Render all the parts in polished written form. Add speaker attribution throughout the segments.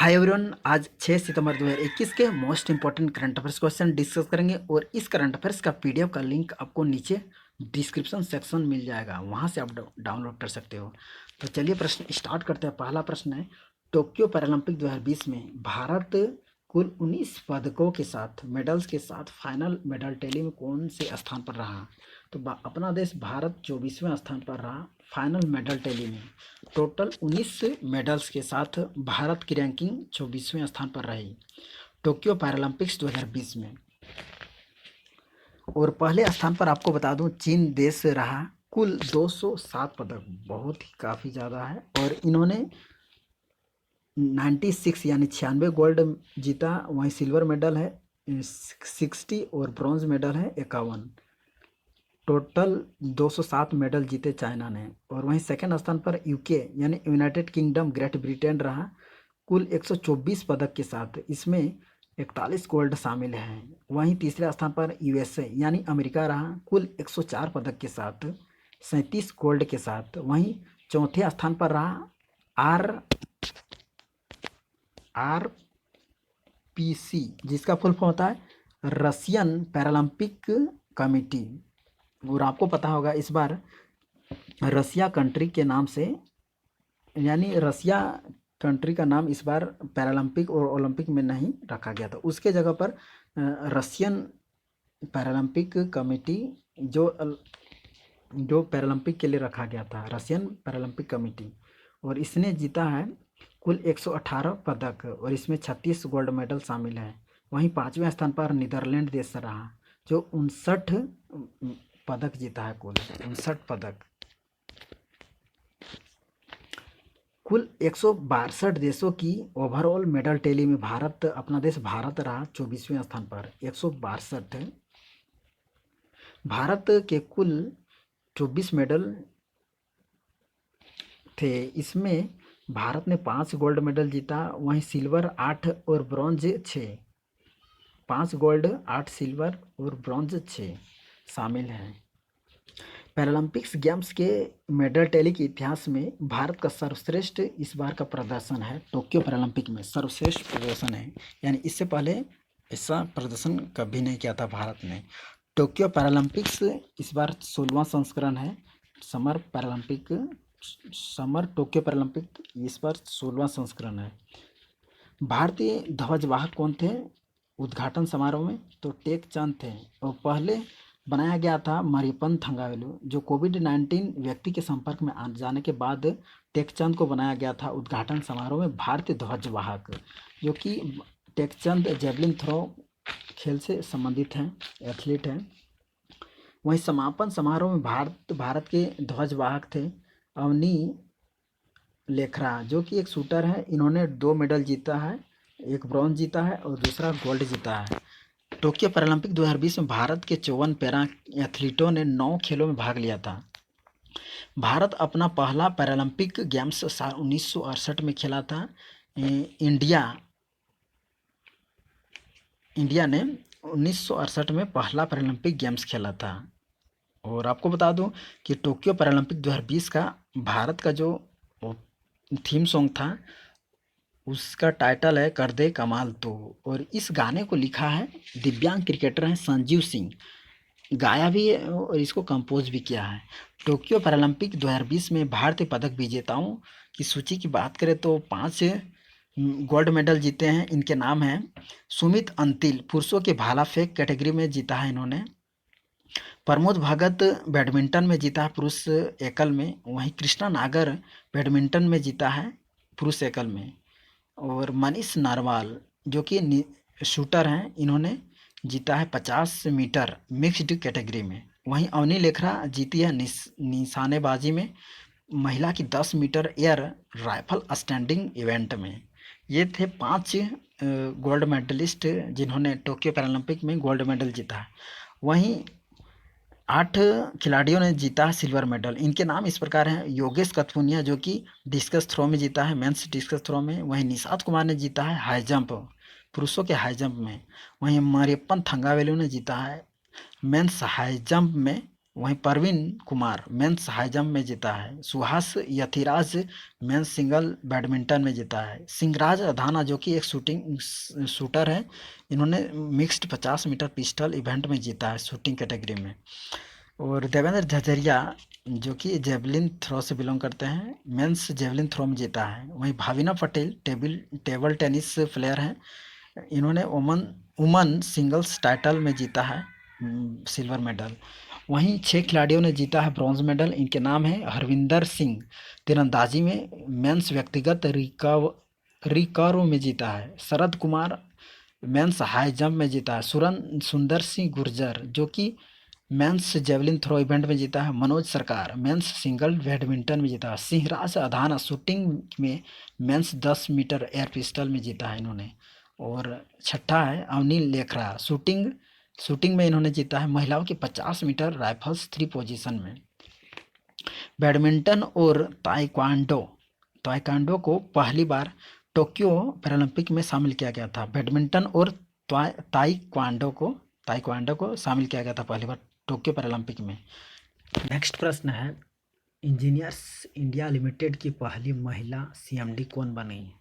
Speaker 1: Hi everyone, आज 6 सितंबर 2021 के most important current affairs question discuss करेंगे और इस करंट अफेयर्स का पीडीएफ का लिंक आपको नीचे डिस्क्रिप्शन सेक्शन मिल जाएगा, वहां से आप डाउनलोड कर सकते हो। तो चलिए प्रश्न स्टार्ट करते हैं। पहला प्रश्न है, टोक्यो पैरालंपिक 2020 में भारत कुल 19 पदकों के साथ मेडल्स के साथ फाइनल मेडल टैली में कौन से स्थान पर रहा? तो अपना देश भारत 24वें स्थान पर रहा फाइनल मेडल टैली में। टोटल 19 मेडल्स के साथ भारत की रैंकिंग 24वें स्थान पर रही टोक्यो पैरालंपिक्स 2020 में। और पहले स्थान पर आपको बता दूं, चीन देश रहा कुल 207 पदक, बहुत ही काफ़ी ज़्यादा है। और इन्होंने 96 यानी 96 गोल्ड जीता, वहीं सिल्वर मेडल है 60 और ब्रॉन्ज मेडल है 51। टोटल 207 मेडल जीते चाइना ने। और वहीं सेकंड स्थान पर यूके यानी यूनाइटेड किंगडम ग्रेट ब्रिटेन रहा कुल 124 पदक के साथ, इसमें 41 गोल्ड शामिल हैं। वहीं तीसरे स्थान पर यूएसए यानी अमेरिका रहा कुल 104 पदक के साथ 37 गोल्ड के साथ। वहीं चौथे स्थान पर रहा आर पी सी, जिसका फुल फॉर्म होता है रशियन पैरालंपिक कमेटी। और आपको पता होगा इस बार रसिया कंट्री के नाम से, यानी रसिया कंट्री का नाम इस बार पैरालंपिक और ओलंपिक में नहीं रखा गया था, उसके जगह पर रशियन पैरालंपिक कमेटी जो पैरालंपिक के लिए रखा गया था, रशियन पैरालंपिक कमेटी। और इसने जीता है कुल 118 पदक और इसमें 36 गोल्ड मेडल शामिल हैं। वहीं पाँचवें स्थान पर नीदरलैंड देश रहा जो 59 पदक जीता है, कुल 59 पदक। कुल 162 देशों की ओवरऑल मेडल टैली में भारत, अपना देश भारत रहा 24वें स्थान पर 162। भारत के कुल 24 मेडल थे, इसमें भारत ने 5 गोल्ड मेडल जीता, वहीं सिल्वर 8 और ब्रॉन्ज 6। 5 गोल्ड 8 सिल्वर और ब्रॉन्ज 6 शामिल हैं। पैरालंपिक्स गेम्स के मेडल टैली के इतिहास में भारत का सर्वश्रेष्ठ इस बार का प्रदर्शन है। टोक्यो पैरालंपिक में सर्वश्रेष्ठ प्रदर्शन है, यानी इससे पहले ऐसा प्रदर्शन कभी नहीं किया था भारत ने। टोक्यो पैरालंपिक्स इस बार 16वां संस्करण है। समर टोक्यो पैरालंपिक इस बार 16वां संस्करण है। भारतीय ध्वजवाहक कौन थे उद्घाटन समारोह में? तो टेक चंद थे। और पहले बनाया गया था मरियप्पन थंगावेलु, जो कोविड-19 व्यक्ति के संपर्क में आ जाने के बाद टेकचंद को बनाया गया था उद्घाटन समारोह में भारतीय ध्वजवाहक, जो कि टेकचंद जेवलिन थ्रो खेल से संबंधित हैं, एथलीट हैं। वहीं समापन समारोह में भारत के ध्वजवाहक थे अवनी लेखरा, जो कि एक शूटर है। इन्होंने 2 मेडल जीता है, एक ब्रॉन्ज जीता है और दूसरा गोल्ड जीता है। टोक्यो पैरालंपिक 2020 में भारत के 54 पैरा एथलीटों ने 9 खेलों में भाग लिया था। भारत अपना पहला पैरालंपिक गेम्स साल 1968 में खेला था। इंडिया ने 1968 में पहला पैरालंपिक गेम्स खेला था। और आपको बता दूं कि टोक्यो पैरालंपिक 2020 का भारत का जो थीम सॉन्ग था, उसका टाइटल है कर दे कमाल तो। और इस गाने को लिखा है दिव्यांग क्रिकेटर हैं संजीव सिंह, गाया भी है और इसको कंपोज भी किया है। टोक्यो पैरालंपिक 2020 में भारतीय पदक विजेताओं की सूची की बात करें तो 5 गोल्ड मेडल जीते हैं। इनके नाम हैं सुमित अंतिल, पुरुषों के भाला फेंक कैटेगरी में जीता है इन्होंने। प्रमोद भगत बैडमिंटन में जीता है पुरुष एकल में। वहीं कृष्णा नागर बैडमिंटन में जीता है पुरुष एकल में। और मनीष नारवाल जो कि शूटर हैं, इन्होंने जीता है 50 मीटर मिक्स्ड कैटेगरी में। वहीं अवनी लेखरा जीती है निशानेबाजी में महिला की 10 metre air rifle standing event में। ये थे 5 गोल्ड मेडलिस्ट जिन्होंने टोक्यो पैरालंपिक में गोल्ड मेडल जीता है। वहीं 8 खिलाड़ियों ने जीता सिल्वर मेडल। इनके नाम इस प्रकार हैं: योगेश कथपुनिया जो कि डिस्कस थ्रो में जीता है, मेंस डिस्कस थ्रो में। वहीं निषाद कुमार ने जीता है हाई जंप, पुरुषों के हाई जंप में। वहीं मरियप्पन थंगावेलु ने जीता है मेंस हाई जंप में। वहीं Parveen Kumar mains high jump में जीता है। Suhas Yathiraj men's single badminton में जीता है। सिंहराज अधाना जो कि एक शूटर है, इन्होंने मिक्स्ड 50 मीटर पिस्टल इवेंट में जीता है शूटिंग कैटेगरी में। और देवेंद्र झझरिया जो कि जेवलिन थ्रो से बिलोंग करते हैं, मेंस जेवलिन थ्रो में जीता है। वहीं Bhavina Patel table tennis player हैं, इन्होंने वुमन वुमन सिंगल्स टाइटल में जीता है सिल्वर मेडल। वहीं 6 खिलाड़ियों ने जीता है ब्रॉन्ज मेडल, इनके नाम है हरविंदर सिंह तीरंदाजी में मेंस व्यक्तिगत रिकर्व में जीता है। Sharad Kumar mains high jump में जीता है। सुंदर सिंह गुर्जर जो कि मेंस जेवलिन थ्रो इवेंट में जीता है। मनोज सरकार मेंस सिंगल बैडमिंटन में जीता है। सिंहराज अधाना शूटिंग में मेंस 10 मीटर एयर पिस्टल में जीता है इन्होंने। और छठा है अवनील लेखरा, शूटिंग में इन्होंने जीता है महिलाओं की 50 मीटर राइफल्स 3 पोजीशन में। बैडमिंटन और ताइक्वांडो को पहली बार टोक्यो पैरालंपिक में शामिल किया गया था। बैडमिंटन और ताइक्वांडो को शामिल किया गया था पहली बार टोक्यो पैरालंपिक में। नेक्स्ट प्रश्न है, इंजीनियर्स इंडिया लिमिटेड की पहली महिला सीएमडी कौन बनी?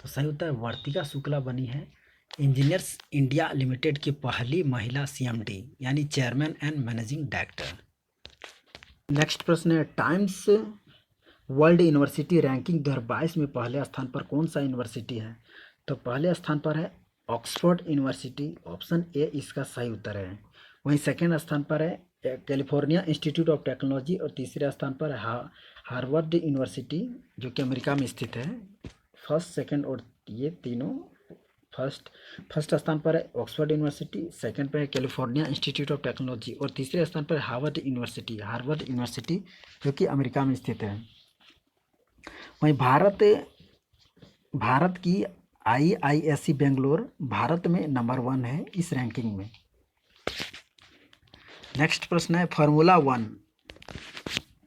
Speaker 1: तो सही उत्तर है वर्तिका शुक्ला बनी है इंजीनियर्स इंडिया लिमिटेड की पहली महिला सीएमडी यानी chairman and managing director. Next प्रश्न है, टाइम्स वर्ल्ड यूनिवर्सिटी रैंकिंग 2022 में पहले स्थान पर कौन सा यूनिवर्सिटी है? तो पहले स्थान पर है ऑक्सफोर्ड यूनिवर्सिटी, ऑप्शन ए इसका सही उत्तर है। वहीं सेकेंड स्थान पर है कैलिफोर्निया इंस्टीट्यूट ऑफ टेक्नोलॉजी और तीसरे स्थान पर है हार्वर्ड यूनिवर्सिटी जो कि अमेरिका में स्थित है। फर्स्ट, सेकेंड और ये तीनों फर्स्ट स्थान पर है ऑक्सफोर्ड यूनिवर्सिटी, सेकंड पर है कैलिफोर्निया इंस्टीट्यूट ऑफ टेक्नोलॉजी और तीसरे स्थान पर हार्वर्ड यूनिवर्सिटी जो कि अमेरिका में स्थित है। वहीं भारत की IISc बेंगलोर भारत में नंबर 1 है इस रैंकिंग में। नेक्स्ट प्रश्न है, फार्मूला 1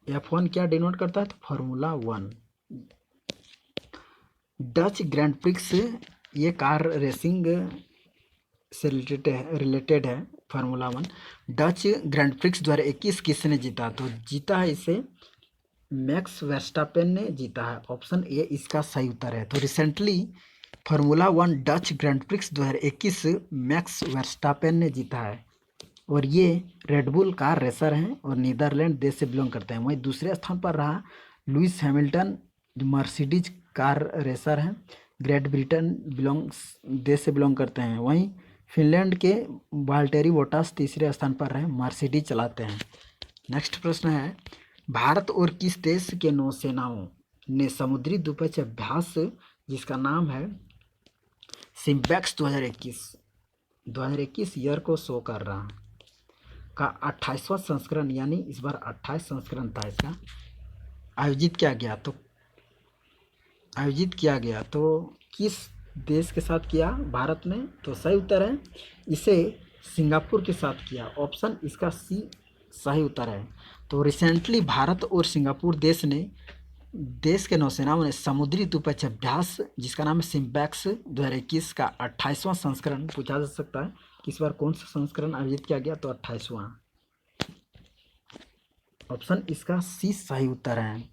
Speaker 1: F1 क्या डिनोट करता है? तो फार्मूला 1 डच ग्रैंड प्रिक्स, ये कार रेसिंग से रिलेटेड है फार्मूला 1। डच ग्रैंड प्रिक्स 2021 किसने जीता? तो जीता है इसे मैक्स वर्स्टापेन ने जीता है, ऑप्शन ए इसका सही उत्तर है। तो recently formula 1 Dutch grand prix 2021 max Verstappen ने जीता है और ये रेडबुल कार रेसर हैं और नीदरलैंड देश से बिलोंग करते हैं। वहीं दूसरे स्थान पर रहा लुइस हैमिल्टन जो मर्सिडीज कार रेसर हैं, ग्रेट ब्रिटेन देश से बिलोंग करते हैं। वहीं फिनलैंड के वाल्टेरी बोटास तीसरे स्थान पर रहे, मर्सिडीज चलाते हैं। नेक्स्ट प्रश्न है, भारत और किस देश के नौसेनाओं ने समुद्री द्विपक्षीय अभ्यास जिसका नाम है सिम्बैक्स 2021 ईयर को शो कर रहा का 28वां संस्करण यानी इस बार 28 संस्करण था इसका आयोजित किया गया तो किस देश के साथ किया भारत ने? तो सही उत्तर है इसे सिंगापुर के साथ किया, ऑप्शन इसका सी सही उत्तर है। तो रिसेंटली भारत और सिंगापुर देश के नौसेनाओं ने समुद्री द्विपक्षीय अभ्यास जिसका नाम है सिम्बैक्स 2021 का 28वां संस्करण पूछा जा सकता है कि इस बार कौन सा संस्करण आयोजित किया गया? तो 28वां, ऑप्शन इसका सी सही उत्तर है।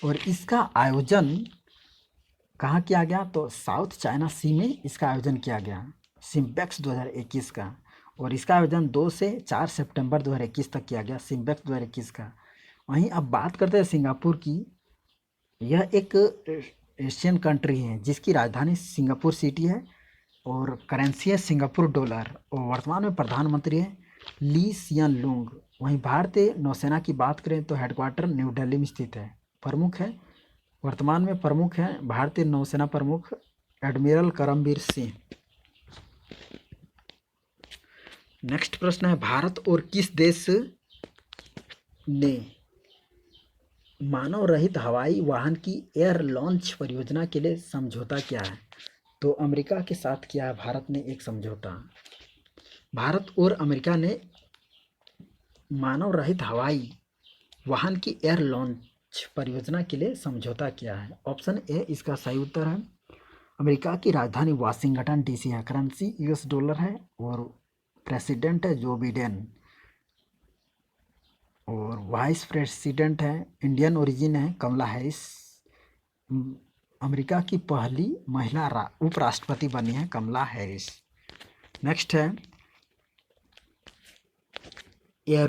Speaker 1: और इसका आयोजन कहाँ किया गया? तो साउथ चाइना सी में इसका आयोजन किया गया सिम्बैक्स 2021 का, और इसका आयोजन 2 से 4 सितंबर 2021 तक किया गया सिम्बैक्स 2021 का। वहीं अब बात करते हैं सिंगापुर की। यह एक एशियन कंट्री है जिसकी राजधानी सिंगापुर सिटी है और करेंसी है सिंगापुर डॉलर और वर्तमान में प्रधानमंत्री है ली सियन लुंग। वहीं भारतीय नौसेना की बात करें तो हेडक्वार्टर न्यू दिल्ली में स्थित है। वर्तमान में प्रमुख हैं भारतीय नौसेना प्रमुख एडमिरल करमबीर सिंह। नेक्स्ट प्रश्न है, भारत और किस देश ने मानव रहित हवाई वाहन की एयर लॉन्च परियोजना के लिए समझौता किया है? तो अमेरिका के साथ किया है भारत ने एक समझौता। भारत और अमेरिका ने मानव रहित हवाई वाहन की एयर लॉन्च परियोजना के लिए समझौता किया है, ऑप्शन ए इसका सही उत्तर है। अमेरिका की राजधानी वाशिंगटन DC है, करेंसी US डॉलर है और प्रेसिडेंट है जो बिडेन, और वाइस प्रेसिडेंट है इंडियन ओरिजिन है कमला हैरिस। अमेरिका की पहली महिला उपराष्ट्रपति बनी है कमला हैरिस। नेक्स्ट है a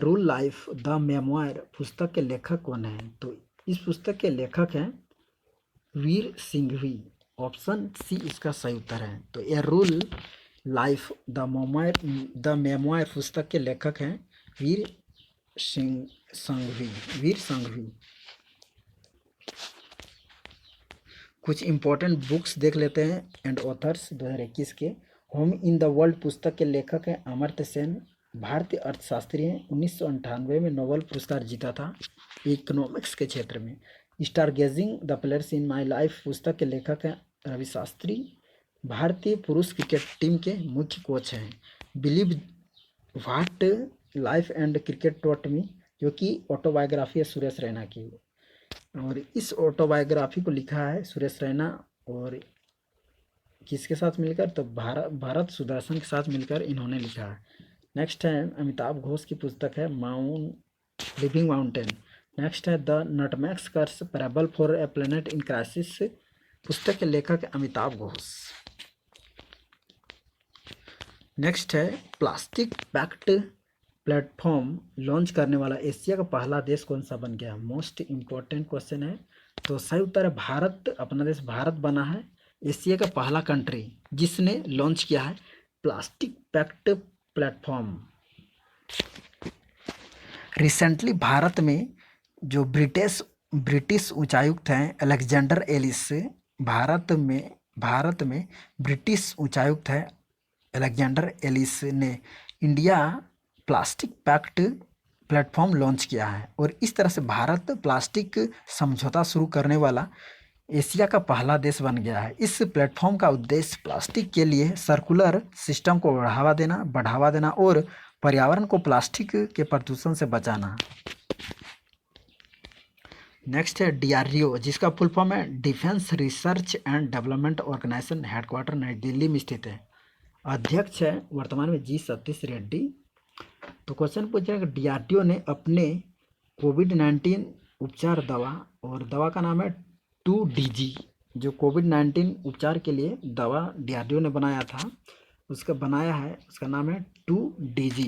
Speaker 1: rule life the memoir पुस्तक के लेखक कौन है? तो इस पुस्तक के लेखक हैं वीर सिंघवी। ऑप्शन सी इसका सही उत्तर है। तो a rule life the memoir पुस्तक के लेखक हैं वीर संघवी। कुछ इंपॉर्टेंट बुक्स देख लेते हैं एंड ऑथर्स 2021 के। होम इन द वर्ल्ड पुस्तक के लेखक हैं अमर्त्य सेन। भारतीय अर्थशास्त्री हैं, 1998 में नोबेल पुरस्कार जीता था इकोनॉमिक्स के क्षेत्र में। Star gazing the players in my life पुस्तक के लेखक हैं रवि शास्त्री। भारतीय पुरुष क्रिकेट टीम के मुख्य कोच हैं। Believe what life and cricket taught me, जो कि ऑटोबायोग्राफी है सुरेश रैना की, और इस ऑटोबायोग्राफी को लिखा है सुरेश रैना और किसके साथ मिलकर? तो भारत सुदर्शन के साथ मिलकर इन्होंने लिखा है। नेक्स्ट है अमिताभ घोष की पुस्तक है लिविंग माउंटेन। नेक्स्ट है the nutmeg's curse parable for a planet in crisis पुस्तक के लेखक अमिताभ घोष। नेक्स्ट है प्लास्टिक पैक्ट प्लेटफॉर्म लॉन्च करने वाला एशिया का पहला देश कौन सा बन गया? मोस्ट इम्पोर्टेंट क्वेश्चन है। तो सही उत्तर है भारत। अपना देश भारत बना है एशिया का पहला कंट्री जिसने लॉन्च किया है plastic pact platform. Recently Bharat में जो ब्रिटिश उच्चायुक्त हैं अलेक्जेंडर एलिस, भारत में ब्रिटिश उच्चायुक्त है अलेक्जेंडर एलिस ने India plastic pact platform launch किया है, और इस तरह से भारत प्लास्टिक समझौता शुरू करने वाला एशिया का पहला देश बन गया है। इस प्लेटफॉर्म का उद्देश्य प्लास्टिक के लिए सर्कुलर सिस्टम को बढ़ावा देना और पर्यावरण को प्लास्टिक के प्रदूषण से बचाना। नेक्स्ट है डीआरडीओ, जिसका फुल फॉर्म है defence research and development organisation, headquarter New Delhi में स्थित है। अध्यक्ष है वर्तमान में जी सतीश रेड्डी। तो क्वेश्चन पूछा है कि डीआरडीओ ने अपने कोविड-19 उपचार दवा, और दवा का नाम है 2DG, जो कोविड-19 उपचार के लिए दवा डीआरडीओ ने बनाया है, उसका नाम है 2DG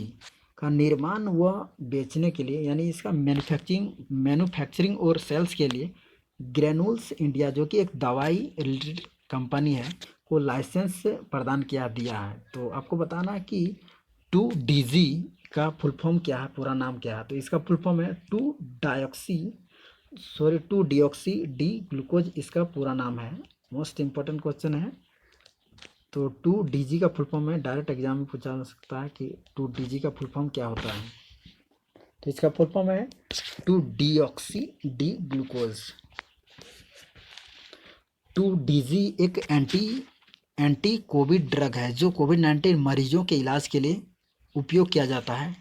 Speaker 1: का निर्माण व बेचने के लिए, यानी इसका मैन्युफैक्चरिंग और सेल्स के लिए ग्रेनुल्स इंडिया, जो कि एक दवाई रिलेटेड कंपनी है, को लाइसेंस प्रदान दिया है। तो आपको बताना है कि 2DG का फुल फॉर्म क्या है, पूरा नाम क्या है? तो इसका फुल फॉर्म है 2-डिऑक्सी डी ग्लूकोज, इसका पूरा नाम है। मोस्ट इंपॉर्टेंट क्वेश्चन है। तो 2DG का फुल फॉर्म है, डायरेक्ट एग्जाम में पूछा जा सकता है कि 2DG का फुल फॉर्म क्या होता है। तो इसका फुल फॉर्म है 2-डिऑक्सी डी ग्लूकोज। 2DG एक एंटी कोविड ड्रग है जो कोविड-19 मरीजों के इलाज के लिए उपयोग किया जाता है।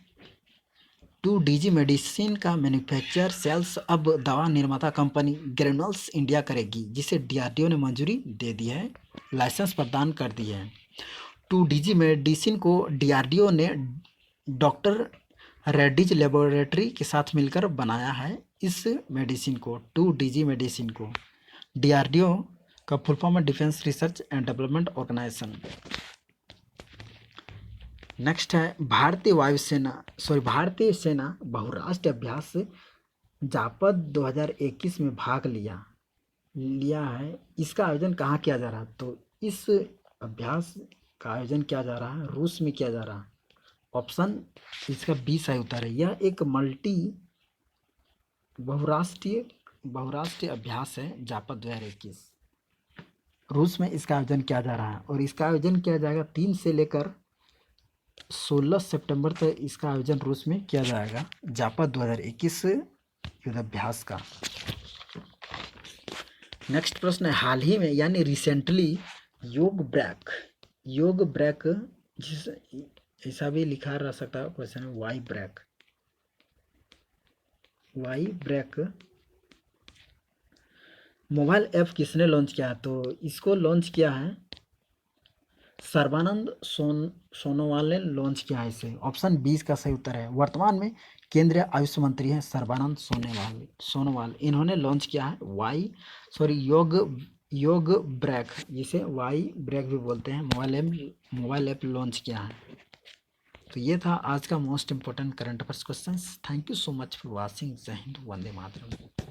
Speaker 1: 2DG मेडिसिन का मैन्युफैक्चर सेल्स अब दवा निर्माता कंपनी ग्रेनुल्स इंडिया करेगी, जिसे डीआरडीओ ने मंजूरी दे दी है, लाइसेंस प्रदान कर दी है। 2DG मेडिसिन को डीआरडीओ ने डॉक्टर रेड्डीज लेबोरेटरी के साथ मिलकर बनाया है। इस मेडिसिन को 2DG मेडिसिन को डीआरडीओ का फुल फॉर्म है defence research and development organisation. Next है भारतीय सेना बहुराष्ट्रीय अभ्यास जापद 2021 में भाग लिया है। इसका आयोजन कहाँ किया जा रहा है? तो इस अभ्यास का आयोजन किया जा रहा है रूस में किया जा रहा है। ऑप्शन इसका 20 सही उत्तर है। यह एक बहुराष्ट्रीय अभ्यास है जापद 2021। रूस में इसका आयोजन किया जा रहा है, और इसका आयोजन किया जाएगा 3 से लेकर 16 सितंबर तक। इसका आयोजन रूस में किया जाएगा जापद 2021 युद्धाभ्यास का। नेक्स्ट प्रश्न है हाल ही में यानी रिसेंटली योग ब्रेक जिस ऐसा भी लिखा रह सकता है क्वेश्चन है वाई ब्रेक मोबाइल ऐप किसने लॉन्च किया? तो इसको लॉन्च किया है सर्बानंद सोनोवाल ने लॉन्च किया है इसे। ऑप्शन 20 का सही उत्तर है। वर्तमान में केंद्रीय आयुष मंत्री हैं सर्बानंद सोनोवाल। इन्होंने लॉन्च किया है योग ब्रेक, जिसे वाई ब्रेक भी बोलते हैं, मोबाइल ऐप लॉन्च किया है। तो ये था आज का most important current affairs questions. Thank you so much for watching. जय हिंद, वंदे मातरम।